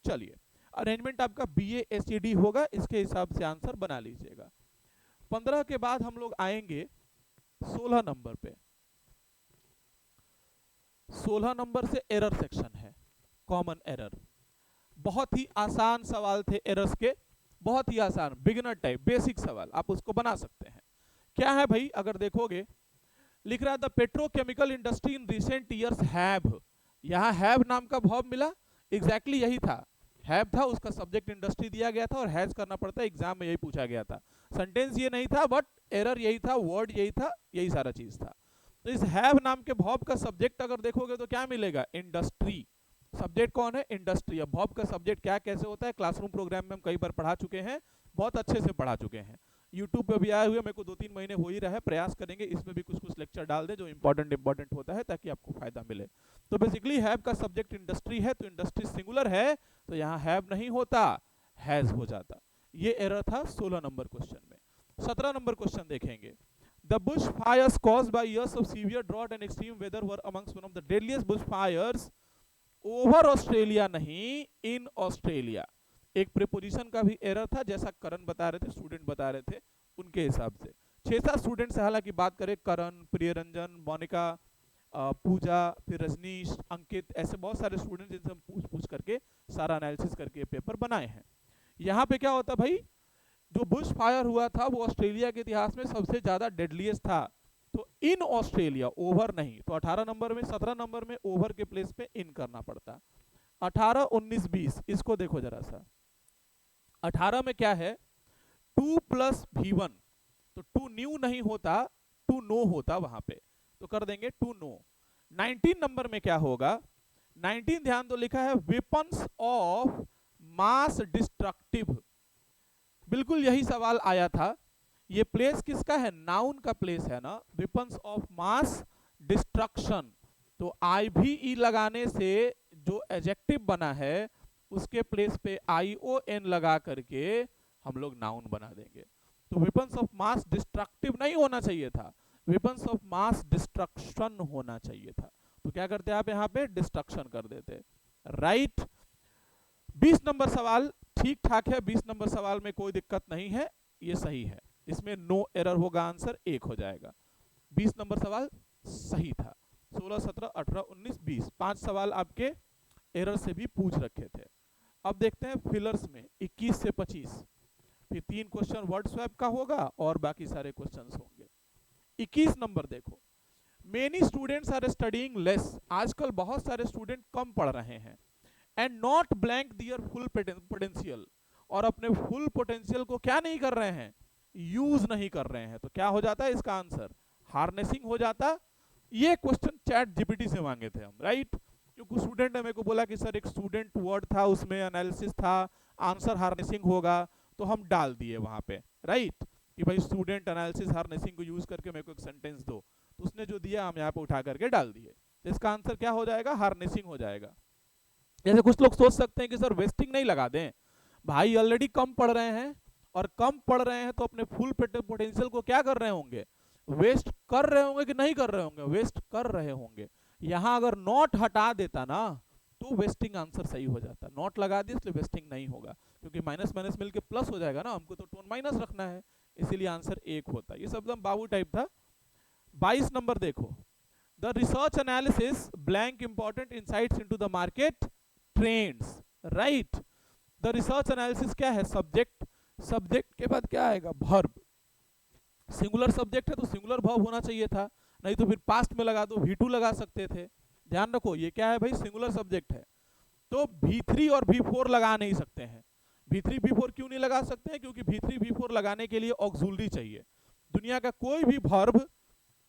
S1: चलिए अरेंजमेंट आपका बी ए एस डी होगा, इसके हिसाब से आंसर बना लीजिएगा। 15 के बाद हम लोग आएंगे 16 नंबर पे। 16 नंबर से एरर सेक्शन है, कॉमन एरर। बहुत ही आसान सवाल थे एरर्स के, बहुत ही आसान बिगिनर टाइप बेसिक सवाल, आप उसको बना सकते हैं। क्या है भाई, अगर देखोगे लिख रहा है the petrochemical industry in recent years have, यहां हैव नाम का वर्ब मिला, एग्जैक्टली यही था, हैव था, उसका सब्जेक्ट इंडस्ट्री दिया गया था और हैज करना पड़ता है, एग्जाम में यही पूछा गया था, सेंटेंस ये नहीं था बट एरर यही था, वर्ड यही था, यही सारा चीज था। तो इस हैव नाम के वर्ब का सब्जेक्ट अगर देखोगे तो क्या मिलेगा, इंडस्ट्री। सब्जेक्ट कौन है, इंडस्ट्री। अब वर्ब का सब्जेक्ट क्या कैसे होता है, क्लासरूम प्रोग्राम में हम कई बार पढ़ा चुके हैं, बहुत अच्छे से पढ़ा चुके हैं, यूट्यूब पे भी आए हुए मेरे को 2-3 महीने हो ही रहा है, प्रयास करेंगे इसमें भी कुछ कुछ लेक्चर डाल दे जो इंपॉर्टेंट होता है ताकि आपको फायदा मिले। तो बेसिकली हैव का सब्जेक्ट इंडस्ट्री है, तो इंडस्ट्री सिंगुलर है तो यहाँ हैव नहीं होता, हैज हो जाता। ये एरर था 16 नंबर क्वेश्चन में। 17 नंबर क्वेश्चन देखेंगे, the bush fires caused by years of severe drought and extreme weather were amongst one of the deadliest bush fires over Australia, नहीं इन ऑस्ट्रेलिया। एक प्रीपोजिशन का भी एरर था, जैसा करण बता रहे थे, स्टूडेंट बता रहे थे उनके हिसाब से। 6-7 स्टूडेंट से हालांकि बात करें, करण, प्रियरंजन, मोनिका, पूजा, फिर रजनीश, अंकित, ऐसे बहुत सारे स्टूडेंट जिनसे हम पूछ पूछ करके सारा एनालिसिस करके पेपर बनाए हैं। यहाँ पे क्या होता भाई, जो बुश फायर हुआ था वो ऑस्ट्रेलिया के इतिहास में सबसे ज्यादा डेडलीस्ट था, तो इन ऑस्ट्रेलिया, ओवर नहीं, तो 18 नंबर में, 17 नंबर में ओवर के प्लेस पे इन करना पड़ता। 18, 19, 20 इसको देखो जरा सा। 18 में क्या है, 2 + V1, तो 2 न्यू नहीं होता, 2 नो होता वहां पे, तो कर देंगे 2 नो। 19 नंबर में क्या होगा, 19 ध्यान दो लिखा है वेपन्स ऑफ मास डिस्ट्रक्टिव, बिल्कुल यही सवाल आया था ये प्लेस किसका है, नाउन का प्लेस है ना, वेपन्स ऑफ मास डिस्ट्रक्शन। तो आई भी ई लगाने से जो एडजेक्टिव बना है उसके प्लेस पे आई ओ एन लगा करके हम लोग नाउन बना देंगे। तो वेपन्स ऑफ मास डिस्ट्रक्टिव नहीं होना चाहिए था, वेपन्स ऑफ मास डिस्ट्रक्शन होना चाहिए था। तो क्या करते आप यहाँ पे डिस्ट्रक्शन कर देते, राइट। 20 नंबर सवाल ठीक ठाक है, 20 नंबर सवाल में कोई दिक्कत नहीं है, ये सही है, इसमें नो एरर होगा, आंसर 1 हो जाएगा। 20 नंबर सवाल सही था। 16, 17, 18, 19, 20 5 सवाल आपके एरर से भी पूछ रखे थे। अब देखते हैं फिलर्स में 21 से 25, फिर 3 क्वेश्चन वर्ड स्वैप का होगा और बाकी सारे क्वेश्चंस होंगे। 21 नंबर देखो, many students are studying less, आजकल बहुत सारे स्टूडेंट कम पढ़ रहे हैं, and not blank their full potential, और अपने फुल पोटेंशियल को क्या नहीं कर रहे हैं, यूज नहीं कर रहे हैं। तो क्या हो जाता है इसका आंसर, हार्नेसिंग हो जाता। ये क्वेश्चन चैट जीपीटी से मांगे थे हम, राइट, क्योंकि स्टूडेंट ने मेरे को बोला कि सर एक स्टूडेंट वर्ड था उसमें एनालिसिस था, आंसर हार्नेसिंग होगा, तो हम डाल दिए वहां पे, राइट, कि भाई स्टूडेंट एनालिसिस हार्नेसिंग को यूज करके मेरे को एक सेंटेंस दो, तो उसने जो दिया हम यहाँ पे उठा करके डाल दिए। तो इसका आंसर क्या हो जाएगा, हार्नेसिंग हो जाएगा। जैसे कुछ लोग सोच सकते हैं कि सर वेस्टिंग नहीं लगा दें, भाई ऑलरेडी कम पढ़ रहे हैं, और कम पढ़ रहे हैं तो अपने फुल पोटेंशियल को क्या कर रहे होंगे, वेस्ट कर रहे होंगे कि नहीं कर रहे होंगे, वेस्ट कर रहे होंगे। यहां अगर नॉट हटा देता ना तो वेस्टिंग आंसर सही हो जाता, नॉट लगा दिया इसलिए वेस्टिंग नहीं होगा, क्योंकि माइनस माइनस मिलके प्लस हो जाएगा ना, हमको तो टोन माइनस रखना है, इसीलिए आंसर 1 होता है। ये सब एकदम बाबू टाइप था। 22 नंबर देखो, the research analysis blank important insights into the market trends, right. The research analysis क्या है, सब्जेक्ट, सब्जेक्ट के बाद क्या आएगा, वर्ब, सिंगुलर सब्जेक्ट है तो सिंगुलर वर्ब होना चाहिए था, नहीं तो फिर पास्ट में लगा दो, V2 लगा सकते थे। ध्यान रखो ये क्या है भाई, सिंगुलर सब्जेक्ट है, तो V3 और V4 लगा नहीं सकते हैं। V3 V4 क्यों नहीं लगा सकते हैं, क्योंकि V3 V4 लगाने के लिए ऑक्सिलरी चाहिए। दुनिया का कोई भी वर्ब,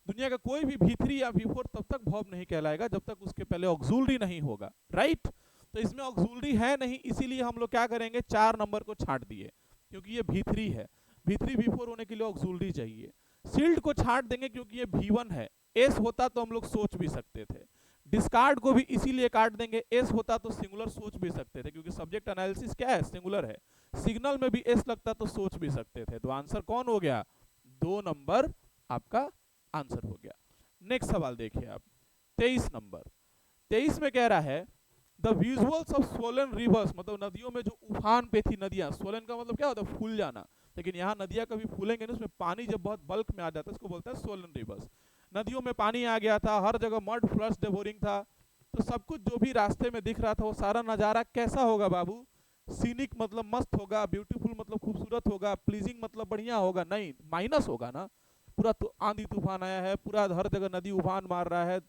S1: दुनिया का कोई भी V3 या V4 तब तक वर्ब नहीं कहलाएगा जब तक उसके पहले ऑक्सिलरी नहीं होगा, राइट। तो इसमें ऑक्सिलरी है नहीं, इसीलिए हम लोग क्या करेंगे, 4 नंबर को छांट दिए, क्योंकि ये V3 है, V3 V4 होने के लिए ऑक्सिलरी चाहिए। सील्ड को छांट देंगे क्योंकि ये V1 है, एस होता तो हम लोग सोच भी सकते थे। डिस्कार्ड को भी इसीलिए काट देंगे, एस होता तो सिंगुलर सोच भी सकते थे, क्योंकि सब्जेक्ट एनालिसिस क्या है, सिंगुलर है। सिग्नल में भी एस लगता तो सोच भी सकते थे। तो आंसर कौन हो गया, 2 नंबर आपका आंसर हो गया। नेक्स्ट सवाल देखिए आप, 23 नंबर। 23 में कह रहा है the visuals of swollen reverse, मतलब नदियों में जो उफान पे थी नदियां, स्वोलन का मतलब क्या होता है, फूल जाना, लेकिन यहाँ नदियां कभी फूलेंगे नहीं, उसमें पानी जब बहुत बल्क में आ जाता है उसको बोलते हैं स्वोलन रिवर्स। नदियों में पानी आ गया था, हर जगह मड फ्लड्स डेवोरिंग था, तो सब कुछ जो भी रास्ते में दिख रहा था वो सारा नजारा कैसा होगा बाबू, सीनिक मतलब मस्त होगा, ब्यूटीफुल मतलब खूबसूरत होगा, प्लीजिंग मतलब बढ़िया होगा, नहीं माइनस होगा ना। पूरा तो आंधी तूफान आया है, पूरा हर जगह नदी उफान मार रहा है,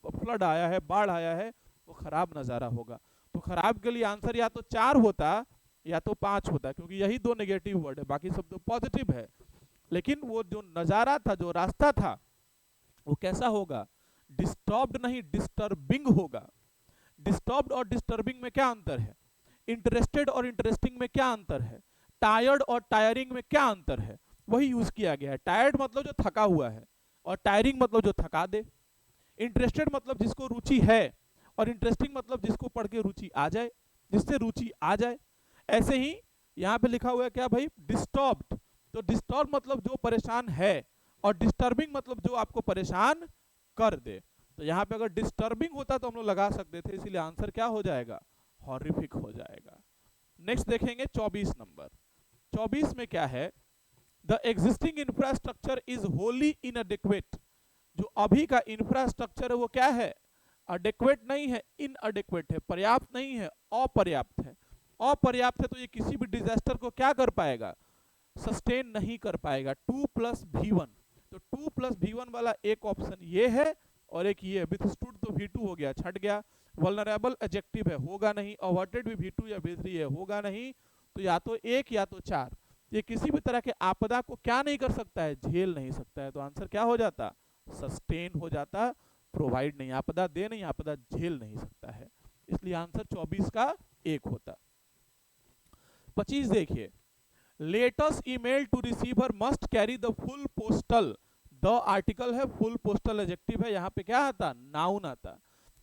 S1: फ्लड आया है, बाढ़ आया है, वो खराब नजारा होगा। तो खराब के लिए आंसर या तो 4 होता या तो 5 होता, क्योंकि यही 2 नेगेटिव वर्ड है, बाकी सब तो पॉजिटिव है। लेकिन वो जो नजारा था, जो रास्ता था, वो कैसा होगा, डिस्टर्ब्ड नहीं डिस्टर्बिंग होगा। डिस्टर्ब्ड और डिस्टर्बिंग में क्या अंतर है, इंटरेस्टेड और इंटरेस्टिंग में क्या अंतर है, टायर्ड और टायरिंग में क्या अंतर है, वही यूज किया गया है। टायर्ड मतलब जो थका हुआ है, और टायरिंग मतलब जो थका दे। इंटरेस्टेड मतलब जिसको रुचि है, और इंटरेस्टिंग मतलब जिसको पढ़ के रुचि आ जाए, जिससे रुचि आ जाए। ऐसे ही यहाँ पे लिखा हुआ है क्या भाई, डिस्टर्ब्ड, तो डिस्टर्ब मतलब जो परेशान है, और डिस्टर्बिंग मतलब जो आपको परेशान कर दे। तो यहाँ पे अगर डिस्टर्बिंग होता तो हम लोग लगा सकते थे, इसीलिए आंसर क्या हो जाएगा, हॉरिफिक हो जाएगा। नेक्स्ट देखेंगे 24 नंबर। 24 में क्या है, the existing infrastructure is Holi इनएडिक्वेट, जो अभी का इंफ्रास्ट्रक्चर है वो क्या है, अडेक्वेट नहीं है, इनअडेक्वेट है, पर्याप्त नहीं है, अपर्याप्त है। अपर्याप्त है तो ये किसी भी डिजास्टर को क्या कर पाएगा, सस्टेन नहीं कर पाएगा। 2+V1, तो 2+V1 वाला एक ऑप्शन ये है, और एक ये विथस्टूड तो V2 हो गया, छट गया। वल्नरेबल एडजेक्टिव है, होगा नहीं। अवर्टेड भी V2 या V3 है, होगा नहीं। तो या तो 1 या तो 4, ये किसी भी तरह के आपदा को क्या नहीं कर सकता है, झेल नहीं सकता है। तो आंसर क्या हो जाता, सस्टेन हो जाता, प्रोवाइड नहीं, आपदा दे नहीं, आपदा झेल नहीं सकता है, इसलिए आंसर 24 का 1 होता। 25 देखिए, latest email to receiver must carry the full postal, the article है, फुल पोस्टल एडजेक्टिव है, यहाँ पे क्या आता, नाउन आता,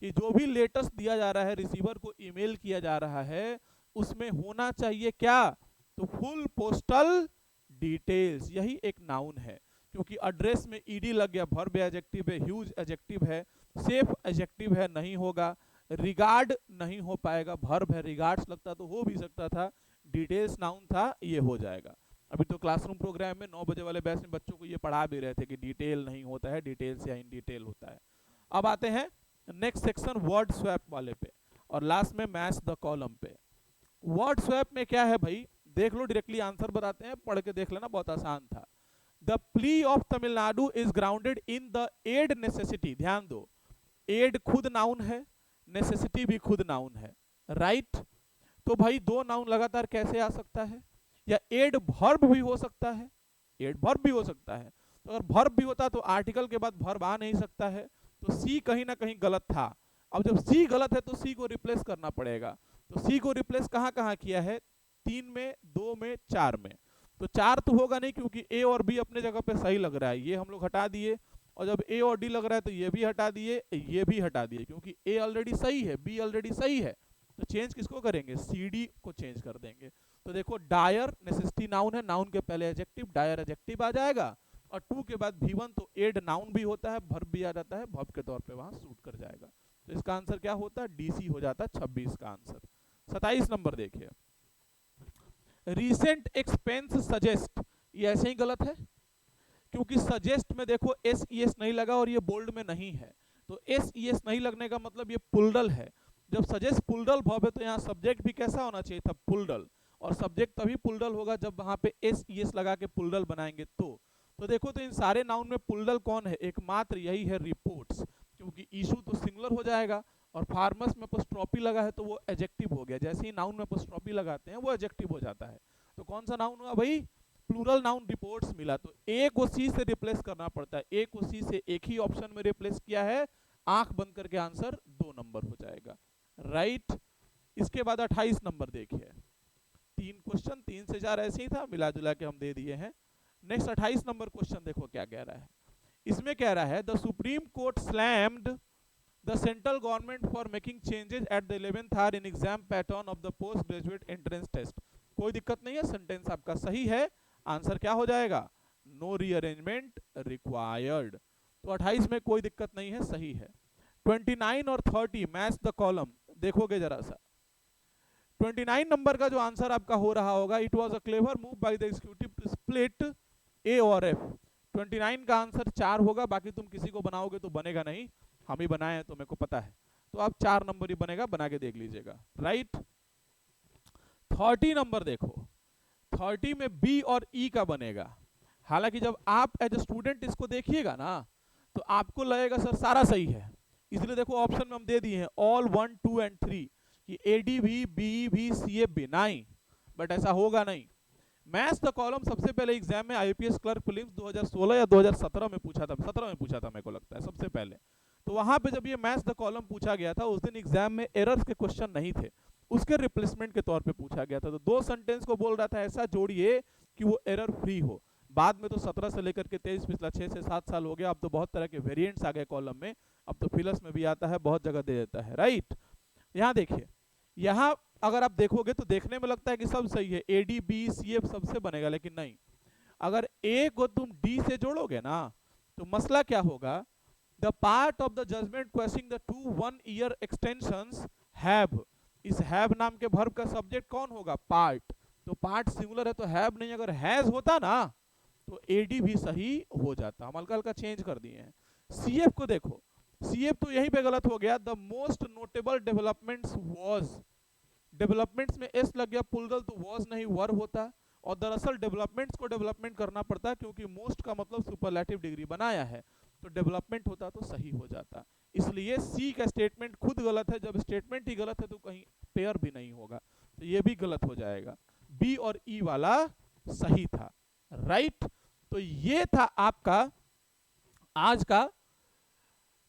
S1: कि जो भी लेटेस्ट दिया जा रहा है, रिसीवर को ईमेल किया जा रहा है, उसमें होना चाहिए क्या, तो फुल पोस्टल डिटेल्स, यही एक नाउन है। क्योंकि एड्रेस में ईडी लग गया, वर्ब एडजेक्टिव है, ह्यूज एडजेक्टिव है, सेफ एडजेक्टिव है, नहीं होगा, रिगार्ड नहीं हो पाएगा, वर्ब है, रिगार्ड्स लगता तो हो भी सकता था, डिटेल्स नाउन था, ये हो जाएगा। अभी तो क्लासरूम प्रोग्राम में 9 बजे वाले बैच में बच्चों को ये पढ़ा भी रहे थे कि डिटेल नहीं होता है, डिटेल्स या इन डिटेल होता है। अब आते हैं नेक्स्ट सेक्शन वर्ड स्वैप वाले पे, और लास्ट में मैच द कॉलम पे। वर्ड स्वैप में क्या है भाई, देख लो, डायरेक्टली आंसर बताते हैं, पढ़ के देख लेना, बहुत आसान था। The plea of Tamil Nadu is grounded in the ad necessity, ध्यान दो, एड खुद नाउन है, नेसेसिटी भी खुद नाउन है, राइट। तो भाई दो नाउन लगातार कैसे आ सकता है, या एड वर्ब भी हो सकता है, एड वर्ब भी हो सकता है, तो अगर वर्ब भी होता तो आर्टिकल के बाद वर्ब आ नहीं सकता है, तो सी कहीं ना कहीं गलत था। अब जब सी गलत है तो सी को रिप्लेस करना पड़ेगा, तो सी को रिप्लेस कहाँ कहाँ किया है, 3 में, 2 में, 4 में, तो 4 तो होगा नहीं क्योंकि ए और बी अपने जगह पे सही लग रहा है, ये हम लोग हटा दिए, और जब ए और डी लग रहा है तो ये भी हटा दिए, ये भी हटा दिए, क्योंकि ए ऑलरेडी सही है, बी ऑलरेडी सही है, तो चेंज किसको करेंगे, सी डी को चेंज कर देंगे। तो देखो डायर नेसेसिटी नाउन है, नाउन के पहले एडजेक्टिव, डायर एडजेक्टिव आ जाएगा, और टू के बाद V1 तो एड नाउन भी होता है, वर्ब भी आ जाता है, वर्ब के तौर पे वहां सूट कर जाएगा। तो इसका आंसर क्या होता है, डीसी हो जाता है 26 का आंसर। 27 नंबर देखिए, रीसेंट एक्सपेंस सजेस्ट, ये ऐसे ही गलत है, क्योंकि सजेस्ट में देखो एस ई एस नहीं लगा और ये बोल्ड में नहीं है, तो एस ई एस नहीं लगने का मतलब ये पुल्डल है। जब सजेस्ट पुल्डल वर्ब है तो यहाँ सब्जेक्ट भी कैसा होना चाहिए था, पुल्डल, और सब्जेक्ट तभी पुल्डल होगा जब वहां पे एस ई एस लगा के पुल्डल बनाएंगे तो देखो, तो इन सारे नाउन में पुल्डल कौन है, एकमात्र यही है रिपोर्ट्स, क्योंकि इशू तो सिंगुलर हो जाएगा, और फार्मर्स में अपोस्ट्रोफी लगा है तो वो एडजेक्टिव हो गया, जैसे ही नाउन में अपोस्ट्रोफी लगाते हैं वो एडजेक्टिव हो जाता है। तो कौन सा नाउन हुआ भाई, प्लूरल नाउन रिपोर्ट्स मिला, तो ए को सी से रिप्लेस करना पड़ता है, ए को सी से एक ही ऑप्शन में रिप्लेस किया है, आंख बंद करके आंसर 2 नंबर हो जाएगा, राइट। इसके बाद 28 नंबर देखिए, 3 क्वेश्चन, 3 से 4 ऐसे ही था, मिला जुला के हम दे दिए हैं। नेक्स्ट 28 नंबर क्वेश्चन देखो क्या कह रहा है, इसमें कह रहा है the Supreme Court slammed the central government for making changes at the 11th hour in exam pattern of the post graduate entrance test. कोई दिक्कत नहीं है, सेंटेंस आपका सही है, आंसर क्या हो जाएगा, नो रीअरेंजमेंट रिक्वायर्ड। तो 28 में कोई दिक्कत नहीं है, सही है। 29 और 30 मैच द कॉलम, देखोगे जरा सा, 29 नंबर का जो आंसर आपका हो रहा होगा, it was a clever move by the executive to split A और एफ। 29 का आंसर 4 होगा, बाकी तुम किसी को बनाओगे तो बनेगा नहीं, हम ही बनाए हैं तो मेरे को पता है, तो आप 4 नंबर ही बनेगा, बना के देख लीजिएगा, राइट। 30 नंबर देखो, 30 में बी और ई का बनेगा, हालांकि जब आप एज ए स्टूडेंट इसको देखिएगा ना तो आपको लगेगा सर सारा सही है, इसलिए देखो ऑप्शन में हम दे दिए हैं ऑल 1, 2 एंड 3 कि एडीवी, बीईवी, सीएफबी नहीं, बट ऐसा होगा नहीं। मैच द कॉलम सबसे पहले एग्जाम में आईपीएस क्लर्क प्रीलिम्स 2016 या 2017 में पूछा था, 17 में पूछा था मेरे को लगता है सबसे पहले, तो वहां पे जब ये मैच द कॉलम पूछा गया था उस दिन एग्जाम में एरर्स के क्वेश्चन नहीं थे, उसके रिप्लेसमेंट के तौर पे पूछा गया था, तो 2 सेंटेंस को बोल रहा था ऐसा जोड़िए कि वो एरर फ्री हो। बाद में तो 17 से लेकर के 23 पिछला 6 से 7 साल हो गया, अब तो बहुत तरह के वेरिएंट्स आ गए कॉलम में, अब तो फिलस में भी आता है, बहुत जगह दे देता है, राइट। यहाँ देखिए, यहाँ अगर आप देखोगे तो देखने में लगता है कि सब सही है, A D B C F सबसे बनेगा, लेकिन नहीं, अगर ए को तुम डी से जोड़ोगे ना तो मसला क्या होगा, the part of the judgement questioning the 2 1 year extensions have, इस हैव नाम के वर्ब का सब्जेक्ट कौन होगा, पार्ट, तो पार्ट सिंगुलर है तो हैव नहीं, अगर हैज होता ना तो एडी भी सही हो जाता, हम हल्का हल्का चेंज कर दिए हैं। सीएफ को देखो, सीएफ तो यहीं पे गलत हो गया, the most notable developments was, developments में एस लग गया, पुलगल तो वाज नहीं वर होता, और दरअसल डेवलपमेंट्स को डेवलपमेंट करना पड़ता है क्योंकि मोस्ट का मतलब सुपरलैटिव डिग्री बनाया है, तो डेवलपमेंट होता तो सही हो जाता, इसलिए सी का स्टेटमेंट खुद गलत है, जब स्टेटमेंट ही गलत है तो कहीं पेयर भी नहीं होगा, तो ये भी गलत हो जाएगा, बी और ई वाला सही था, राइट। तो ये था आपका आज का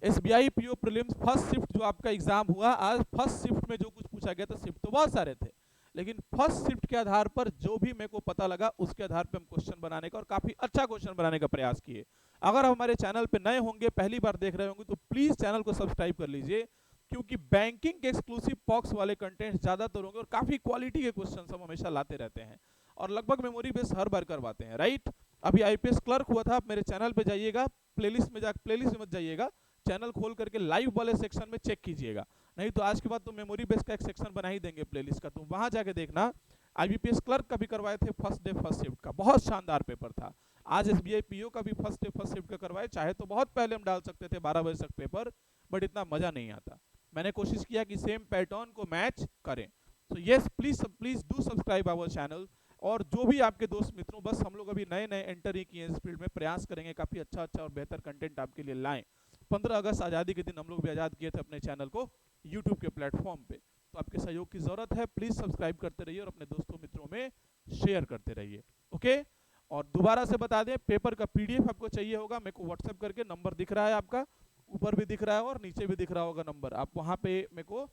S1: SBI PO prelims first shift जो आपका एग्जाम हुआ, आज फर्स्ट शिफ्ट में जो कुछ पूछा गया था, शिफ्ट तो बहुत सारे थे लेकिन फर्स्ट शिफ्ट के आधार पर जो भी मेरे को पता लगा उसके आधार पर हम क्वेश्चन बनाने का और काफ़ी अच्छा क्वेश्चन बनाने का प्रयास किए। अगर हमारे चैनल पे नए होंगे, पहली बार देख रहे होंगे, तो प्लीज़ चैनल को सब्सक्राइब कर लीजिए, क्योंकि बैंकिंग के एक्सक्लूसिव पॉक्स वाले कंटेंट ज़्यादातर होंगे और काफ़ी क्वालिटी के क्वेश्चन हम हमेशा लाते रहते हैं और लगभग मेमोरी बेस हर बार करवाते हैं, राइट। अभी आईपीएस क्लर्क हुआ था, आप मेरे चैनल पे जाइएगा, प्लेलिस्ट में मत जाइएगा, चैनल खोल करके लाइव वाले सेक्शन में चेक कीजिएगा, नहीं तो आज के बाद तो मेमोरी बेस का एक सेक्शन बना ही देंगे प्लेलिस्ट का, तो वहां जाके देखना। आईबीपीएस क्लर्क का भी करवाए थे फर्स्ट डे फर्स्ट शिफ्ट का, बहुत शानदार पेपर था। आज एसबीआई पीओ का भी फर्स्ट डे फर्स्ट शिफ्ट का करवाए, चाहे तो बहुत पहले हम डाल सकते थे 12 बजे तक पेपर, बट इतना मजा नहीं आता। मैंने कोशिश किया कि सेम पैटर्न को मैच करें। तो yes, please do subscribe our channel, और जो भी आपके दोस्त मित्रों, बस हम लोग अभी नए नए एंटर ही किए इस फील्ड में, प्रयास करेंगे काफ़ी अच्छा और बेहतर कंटेंट आपके लिए लाएं। 15 अगस्त आज़ादी के दिन हम लोग भी आज़ाद किए थे अपने चैनल को यूट्यूब के प्लेटफॉर्म पे, तो आपके सहयोग की ज़रूरत है। प्लीज़ सब्सक्राइब करते रहिए और अपने दोस्तों मित्रों में शेयर करते रहिए, ओके। और दोबारा से बता दें, पेपर का पीडीएफ आपको चाहिए होगा, मेरे को व्हाट्सएप करके, नंबर दिख रहा है आपका, ऊपर भी दिख रहा है और नीचे भी दिख रहा होगा नंबर, आप वहाँ पे मेरे को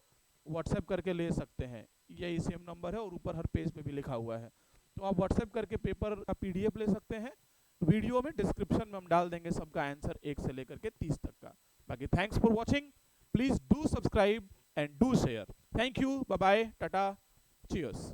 S1: व्हाट्सएप करके ले सकते हैं, यही सेम नंबर है और ऊपर हर पेज पे भी लिखा हुआ है, तो आप व्हाट्सएप करके पेपर का पीडीएफ ले सकते हैं। वीडियो में डिस्क्रिप्शन में हम डाल देंगे सबका आंसर 1 से लेकर के 30 तक का। बाकी thanks for watching, please do subscribe and do share. Thank you, bye bye, tata, cheers.